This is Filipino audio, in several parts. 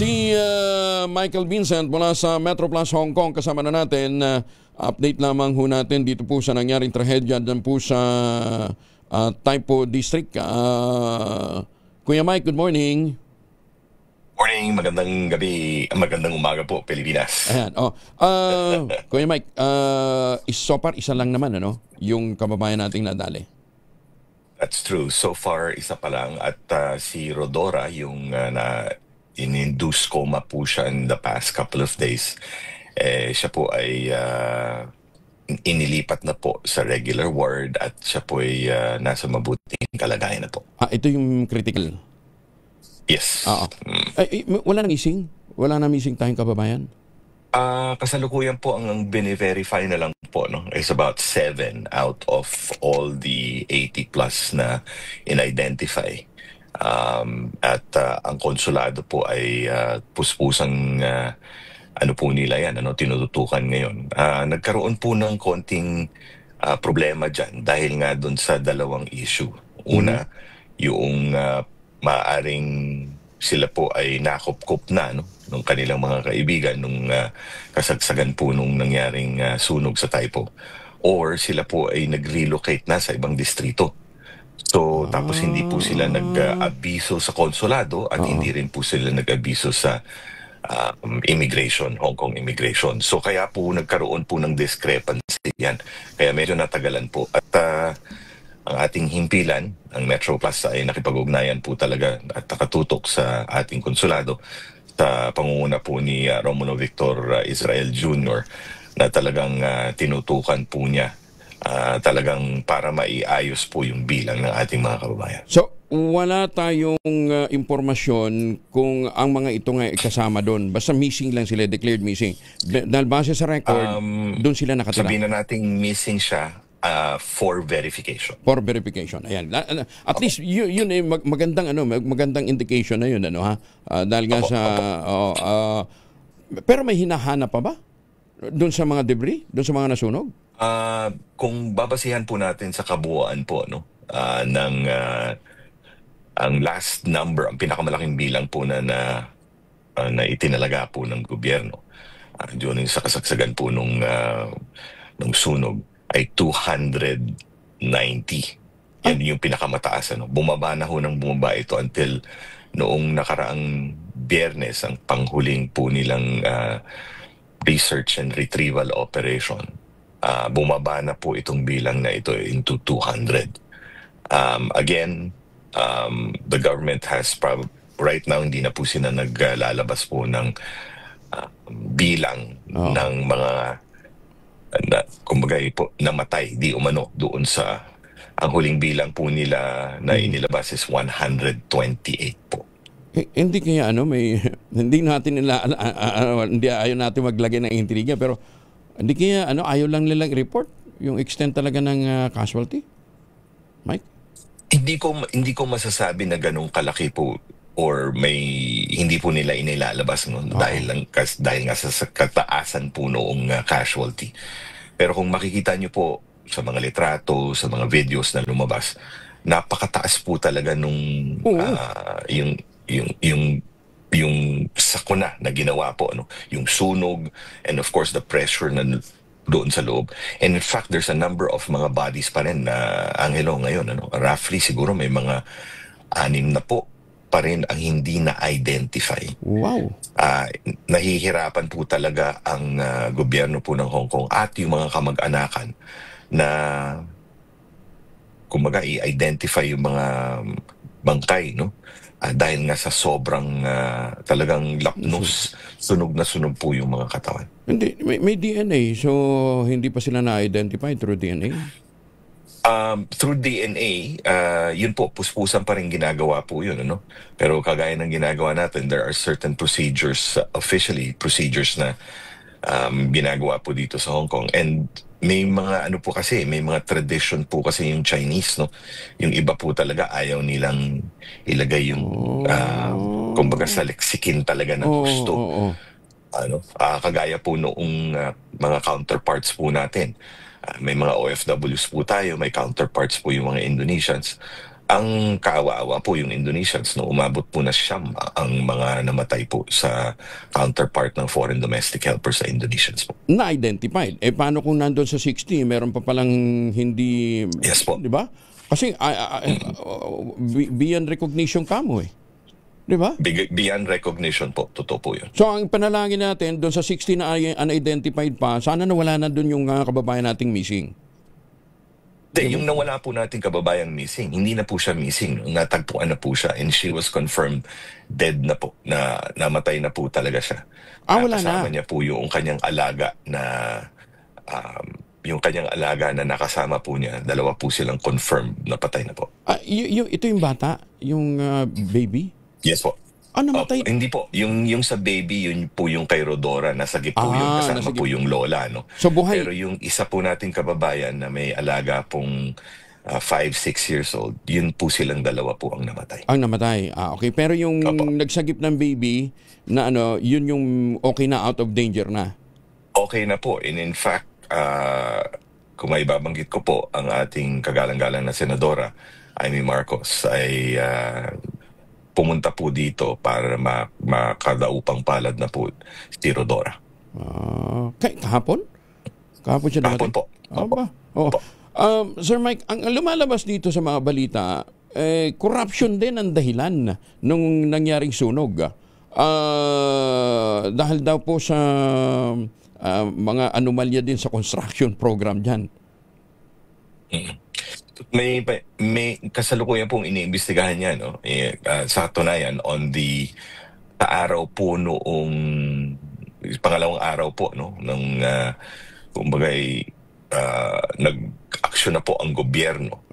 Si Michael Vincent mula sa Metro Plus Hong Kong kasama na natin. Update lamang ho natin dito po sa nangyaring trahedya dyan po sa Taipo District. Kuya Mike, good morning. Morning, magandang gabi, magandang umaga po, Pilipinas. Ayan, Kuya Mike, so far isa lang naman, ano, yung kababayan nating nadali. That's true. So far, isa pa lang. At si Rodora, yung in-induced coma po siya in the past couple of days. Siya po ay inilipat na po sa regular ward at siya po ay nasa mabuting kalagayan na po. Ito yung critical. Yes. Wala nang missing? Wala nang missing tayong kababayan? Kasalukuyan po ang bine-verify na lang po, no? Is about 7 out of all the 80 plus na in-identify. At ang konsulado po ay puspusang ano po nila yan, ano, tinututukan ngayon. Nagkaroon po ng konting problema dyan dahil nga doon sa dalawang issue. Una, yung maaring sila po ay nakupkup na, no, nung kanilang mga kaibigan nung kasagsagan po nung nangyaring sunog sa Taipo. Or sila po ay nag-relocate na sa ibang distrito. So, tapos hindi po sila nag-abiso sa konsulado at hindi rin po sila nag-abiso sa immigration, Hong Kong immigration. So, kaya po nagkaroon po ng discrepancy yan. Kaya medyo natagalan po. At ang ating himpilan, ang Metro Plus ay nakipag-ugnayan po talaga at nakatutok sa ating konsulado sa pangunguna po ni Romulo Victor Israel Jr. na talagang tinutukan po niya talagang para maiayos po yung bilang ng ating mga kababayan. So, wala tayong impormasyon kung ang mga ito nga kasama doon. Basta missing lang sila, declared missing. Dahil base sa record, doon sila nakatira. Sabihin na nating missing siya for verification. For verification. Ayan. At least yun ay magandang indication na yun, ano, ha? Dahil nga pero may hinahanap pa ba doon sa mga debris, doon sa mga nasunog? Kung babasihan po natin sa kabuuan po, no, ng ang last number, ang pinakamalaking bilang po na itinalaga po ng gobyerno doon sa kasagsagan po nung sunog ay 290. Yan yung pinakamataas. Ano? Bumaba na ho ng bumaba ito until noong nakaraang Biyernes, ang panghuling po nilang research and retrieval operation. Bumaba na po itong bilang na ito into 200. Again, the government has right now, hindi na po sila naglalabas po ng bilang ng mga kumbaga po namatay di umano doon sa ang huling bilang po nila na inilabas is 128 po. Hindi kaya hindi natin hindi ayaw natin maglagay ng intriga, pero hindi kaya ayaw lang nilang report yung extent talaga ng casualty, Mike? Hindi ko masasabi na ganung kalaki po or hindi po nila inilalabas, no? Dahil nga sa kataasan po noong casualty. Pero kung makikita nyo po sa mga litrato, sa mga videos na lumabas, napakataas po talaga nung yung sakuna na ginawa po, no? Yung sunog and of course the pressure na doon sa loob. And in fact, there's a number of mga bodies pa rin na Angelo ngayon, ano? Roughly siguro may mga 6 na po pa rin ang hindi na-identify. Wow. Nahihirapan po talaga ang gobyerno po ng Hong Kong at yung mga kamag-anakan na kumbaga i-identify yung mga bangkay, no? Dahil nga sa sobrang talagang lapnos, sunog na sunog po yung mga katawan. Hindi, may DNA, so hindi pa sila na-identify through DNA? Through DNA, yun po, puspusan pa rin ginagawa po yun, ano? Pero kagaya ng ginagawa natin, there are certain procedures, officially procedures na ginagawa po dito sa Hong Kong. And may mga may mga tradition po kasi yung Chinese, no? Yung iba po talaga ayaw nilang ilagay yung kumbaga sa leksikin talaga ng gusto. Kagaya po noong mga counterparts po natin. May mga OFWs po tayo, may counterparts po yung mga Indonesians. Ang kaawa-awa po yung Indonesians, no, umabot po na siyam ang mga namatay po sa counterpart ng foreign domestic helpers sa Indonesians po. Na-identified. Paano kung nandun sa 60, meron pa palang hindi, Yes po. di ba? Kasi beyond recognition kamo eh. Di ba? Beyond recognition po, totoo po yun. So ang panalangin natin doon sa 60 na unidentified pa, sana nawala na doon yung kababayan nating missing. Yung nawala po nating kababayang missing, hindi na po siya missing. Natagpuan na po siya and she was confirmed dead na po, na namatay na po talaga siya. Wala Kasama na. niya po yung kanyang alaga na nakasama po niya. Dalawa po silang confirmed na patay na po. Ito yung bata, yung baby? Yes po. Namatay? Hindi po. Yung sa baby, yun po yung kay Rodora. Nasagip po yun. Kasama nasagip. po yung lola. No? So buhay. Pero yung isa po nating kababayan na may alaga pong 5-6 years old, yun po silang dalawa po ang namatay. Ang namatay. Okay. Pero yung nagsagip ng baby, na yun yung okay na, out of danger na? Okay na po. And in fact, kung may babanggit ko po, ang ating kagalang-galang na senadora, Amy Marcos, ay pumunta po dito para makadaupang palad na po si Rodora. Kahapon? Kahapon siya namatay? Kahapon po. Oh. Sir Mike, ang lumalabas dito sa mga balita, corruption din ang dahilan nung nangyaring sunog. Dahil daw po sa mga anomalya din sa construction program dyan. May kasalukuyan pong iniimbestigahan niya, no? Sa katunayan, sa araw po noong pangalawang araw po, no, ng kumbagay nag-aksyon na po ang gobyerno.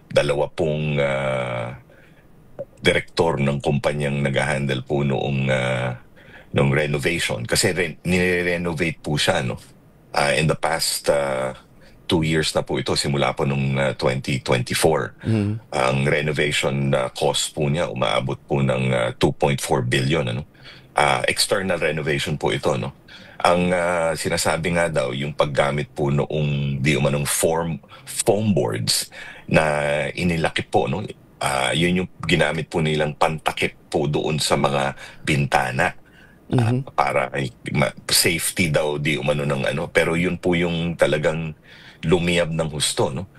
Dalawa pong direktor ng kumpanyang nag-handle po noong renovation, kasi nire-renovate po siya, no. In the past 2 years na po ito, simula po nung 2024. Ang renovation cost po niya umaabot po ng 2.4 billion, ano. External renovation po ito, no. Ang sinasabi nga daw, yung paggamit po noong di umanong foam boards na inilakip po, no. Yun yung ginamit po nilang pantakip po doon sa mga bintana. Para safety daw di umano ng ano, pero yun po yung talagang lumiyab ng husto, no.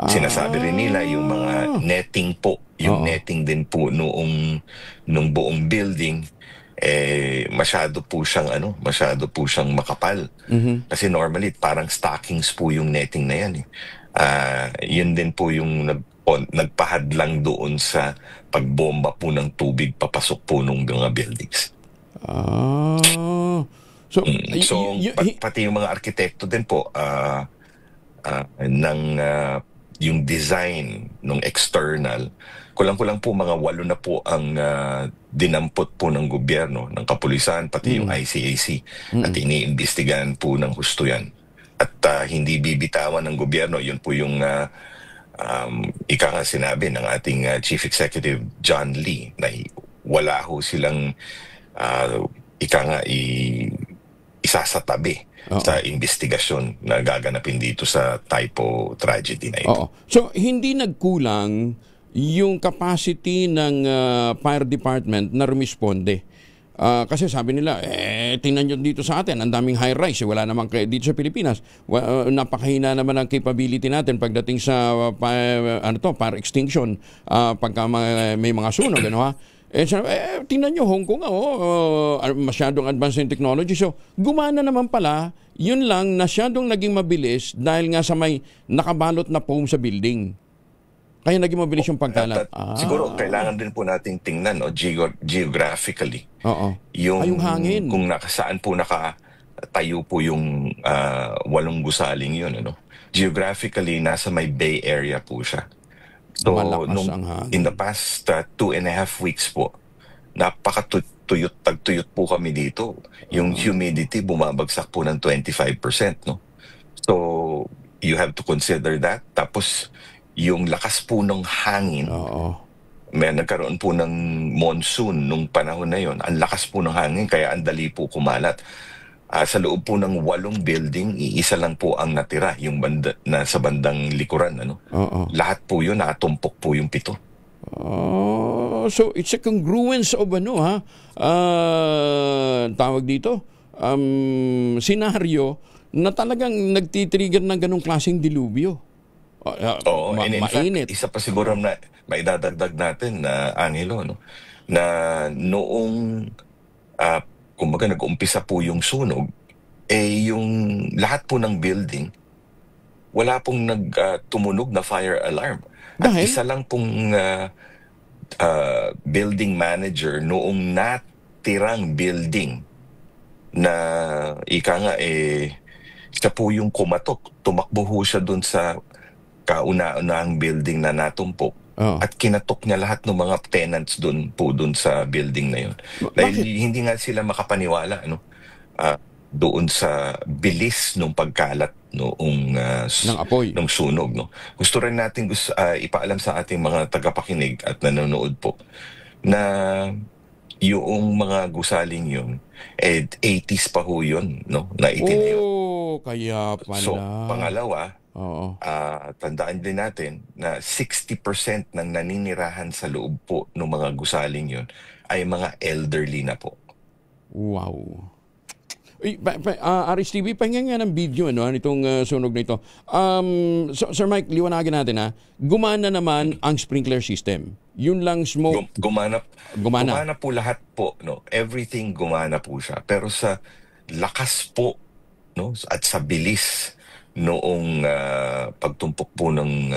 Sinasabi rin nila yung mga netting po, yung netting din po nung buong building, masyado po siyang makapal. Kasi normally parang stockings po yung netting na yan. Yun din po yung nagpahadlang doon sa pagbomba po ng tubig papasok po nung mga buildings. Pati yung mga arkitekto din po, yung design ng external, kulang-kulang po mga 8 na po ang dinampot po ng gobyerno, ng kapulisan, pati yung ICAC, at iniimbestigahan po ng husto yan. At hindi bibitawan ng gobyerno, yun po yung ika nga sinabi ng ating Chief Executive John Lee, na wala ho silang isasatabi sa investigasyon na gaganapin dito sa Taipo tragedy na ito. So, hindi nagkulang yung capacity ng fire department na rumisponde. Kasi sabi nila, tingnan nyo dito sa atin, ang daming high-rise, wala naman dito sa Pilipinas. Napakahina naman ang capability natin pagdating sa fire extinction, pagka may mga sunog, tingnan nyo, Hong Kong, masyadong advanced in technology. So, gumana naman pala, yun lang, masyadong naging mabilis dahil nga sa may nakabalot na foam sa building. Kaya naging mabilis yung pagkalat. Siguro, kailangan din po nating tingnan, no, geographically. Yung hangin. Kung saan po nakatayo po yung 8 gusaling yun. Ano? Geographically, nasa may Bay Area po siya. So, in the past 2.5 weeks po, tagtuyot po kami dito. Yung humidity bumabagsak po ng 25%, no? So, you have to consider that. Tapos, yung lakas po ng hangin, may nagkaroon po ng monsoon nung panahon na yon. Ang lakas po ng hangin, kaya ang dali po kumalat. Sa loob po ng 8 building, iisa lang po ang natira, yung sa bandang likuran. Oo. Lahat po yun, nakatumpok po yung 7. So it's a congruence of tawag dito, senaryo na talagang nagtitrigger ng ganong klaseng dilubyo. Oo, and in Mainit. fact, isa pa siguro na maidadagdag natin na Angelo, na noong kumbaga nag-umpisa po yung sunog, yung lahat po ng building, wala pong tumunog na fire alarm. At Dahil? isa lang pong building manager noong natirang building na siya po yung kumatok. Tumakbo ho siya dun sa kauna-unahang building na natumpok. Oh. At kinatok niya lahat ng mga tenants dun sa building na yun. Dahil hindi nga sila makapaniwala doon sa bilis ng pagkalat noong Ng apoy. ng sunog. Gusto rin natin ipaalam sa ating mga tagapakinig at nanonood po na yung mga gusaling yun, 80s pa ho yun, na itinayo. Kaya pala. So, pangalawa, Oo. tandaan din natin na 60% ng naninirahan sa loob po ng mga gusaling yun ay mga elderly na po. Wow. Aris TV, pahinggan nga ng video nitong sunog na ito. Sir Mike, liwanagin natin gumana naman ang sprinkler system. Yun lang smoke. Gumana po lahat po. Everything gumana po siya. Pero sa lakas po at sa bilis noong pagtumpok po ng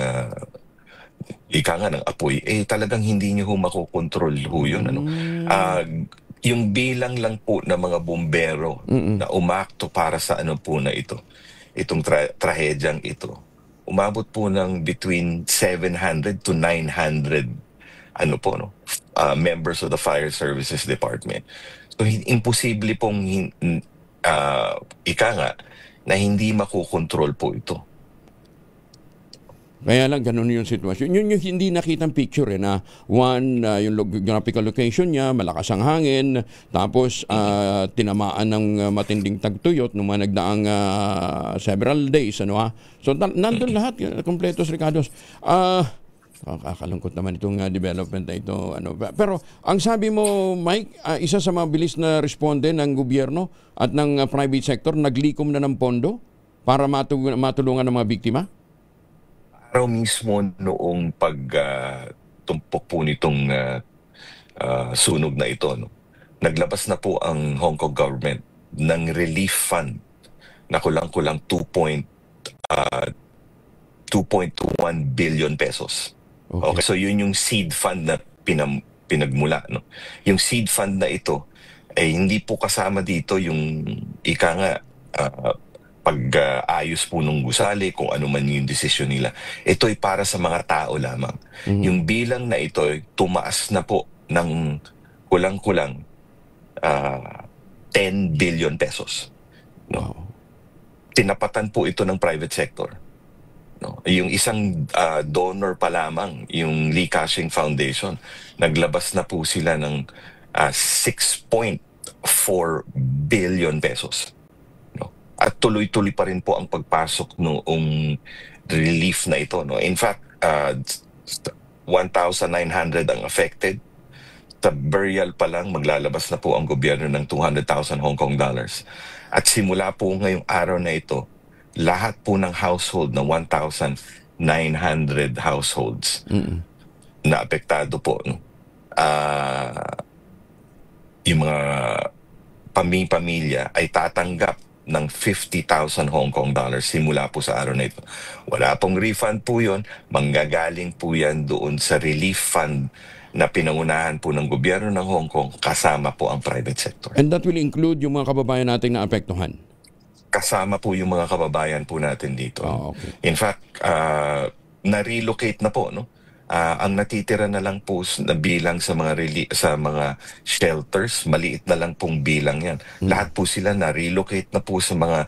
ng apoy, talagang hindi niyo makokontrol ho yun. Yung bilang lang po ng mga bumbero na umakto para sa po na ito, itong trahedyang ito, umabot po ng between 700 to 900 members of the Fire Services Department. So imposible pong na hindi makokontrol po ito. Kaya lang ganun yung sitwasyon. Yun yung hindi nakitang picture na yung geographical location niya, malakas ang hangin, tapos tinamaan ng matinding tagtuyot nung mga nagdaang several days. So nandun lahat, kompletos Ricardos. Kakalungkot naman itong development na ito. Pero ang sabi mo, Mike, isa sa mabilis na responde ng gobyerno at ng private sector, naglikom na ng pondo para matulungan ng mga biktima? Araw mismo noong pagtumpok po nitong sunog na ito, naglabas na po ang Hong Kong government ng relief fund na kulang-kulang 2.1 billion pesos. Okay, so yun yung seed fund na pinagmula. Yung seed fund na ito, hindi po kasama dito yung pag-ayos po ng gusali, kung ano man yung desisyon nila. Ito ay para sa mga tao lamang. Yung bilang na ito ay tumaas na po ng kulang-kulang 10 billion pesos. Tinapatan po ito ng private sector. Yung isang donor pa lamang, yung Lee Ka-shing Foundation, naglabas na po sila ng 6.4 billion pesos. At tuloy-tuloy pa rin po ang pagpasok noong relief na ito. In fact, 1,900 ang affected. Sa burial pa lang, maglalabas na po ang gobyerno ng 200,000 Hong Kong dollars. At simula po ngayong araw na ito, lahat po ng household na 1,900 households na apektado po. Yung mga pamilya ay tatanggap ng 50,000 Hong Kong dollars simula po sa araw na ito. Wala pong refund po yun. Manggagaling po yan doon sa relief fund na pinangunahan po ng gobyerno ng Hong Kong kasama po ang private sector. And that will include yung mga kababayan nating naapektuhan? Kasama po yung mga kababayan po natin dito. Okay. In fact, na-relocate na po, ang natitira na lang po na bilang sa mga shelters, maliit na lang pong bilang yan. Lahat po sila na-relocate na po sa mga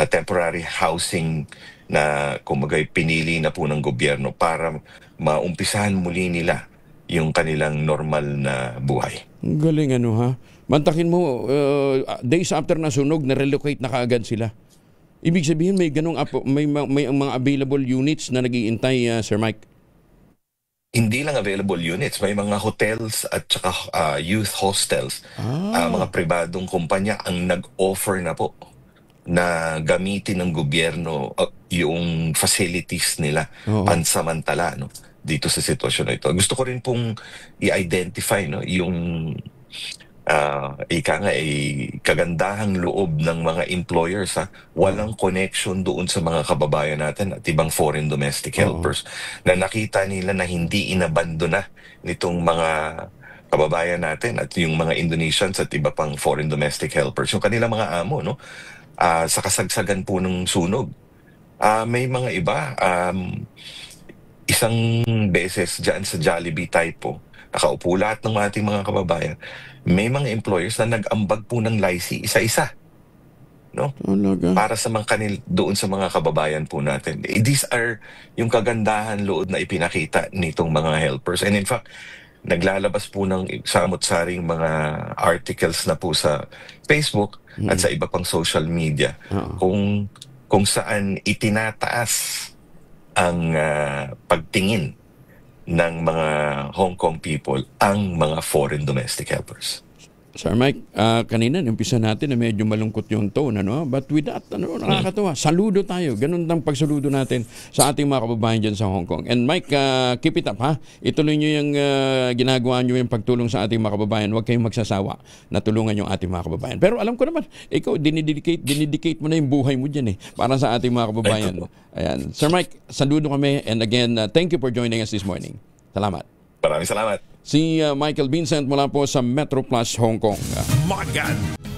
temporary housing na kumagay pinili na po ng gobyerno para maumpisahan muli nila yung kanilang normal na buhay. Galing Mantakin mo, days after na sunog, na-relocate na kaagad sila. Ibig sabihin may may mga available units na nag-iintay, Sir Mike. Hindi lang available units, may mga hotels at saka youth hostels, mga pribadong kumpanya ang nag-offer na po na gamitin ng gobyerno yung facilities nila pansamantala, no, dito sa sitwasyon na ito. Gusto ko rin pong i-identify, no, yung kagandahang loob ng mga employers, walang connection doon sa mga kababayan natin at ibang foreign domestic helpers na nakita nila na hindi inabandona nitong mga kababayan natin at yung mga Indonesians at iba pang foreign domestic helpers, yung kanilang mga amo, no, sa kasagsagan po ng sunog. May mga iba, isang beses dyan sa Jollibee type po, nakaupo lahat ng ating mga kababayan. May mga employers na nag-ambag po ng lycee, isa-isa, no? Para sa mga doon sa mga kababayan po natin. These are yung kagandahan loob na ipinakita nitong mga helpers. And in fact, naglalabas po ng samot-saring mga articles na po sa Facebook at sa iba pang social media kung saan itinataas ang pagtingin ng mga Hong Kong people ang mga foreign domestic helpers. Sir Mike, kanina umpisa natin na medyo malungkot yung tone, ano? But with that, nakakatawa. Saludo tayo. Ganun ang pagsaludo natin sa ating mga kababayan dyan sa Hong Kong. And Mike, keep it up, ha? Ituloy nyo yung ginagawa nyo yung pagtulong sa ating mga kababayan. Huwag kayong magsasawa na tulungan yung ating mga kababayan. Pero alam ko naman, ikaw, dinidedicate mo na yung buhay mo dyan, para sa ating mga kababayan. Ayan. Sir Mike, saludo kami. And again, thank you for joining us this morning. Salamat. Maraming salamat. Si Michael Vincent mula po sa Metro Plus Hong Kong. Magan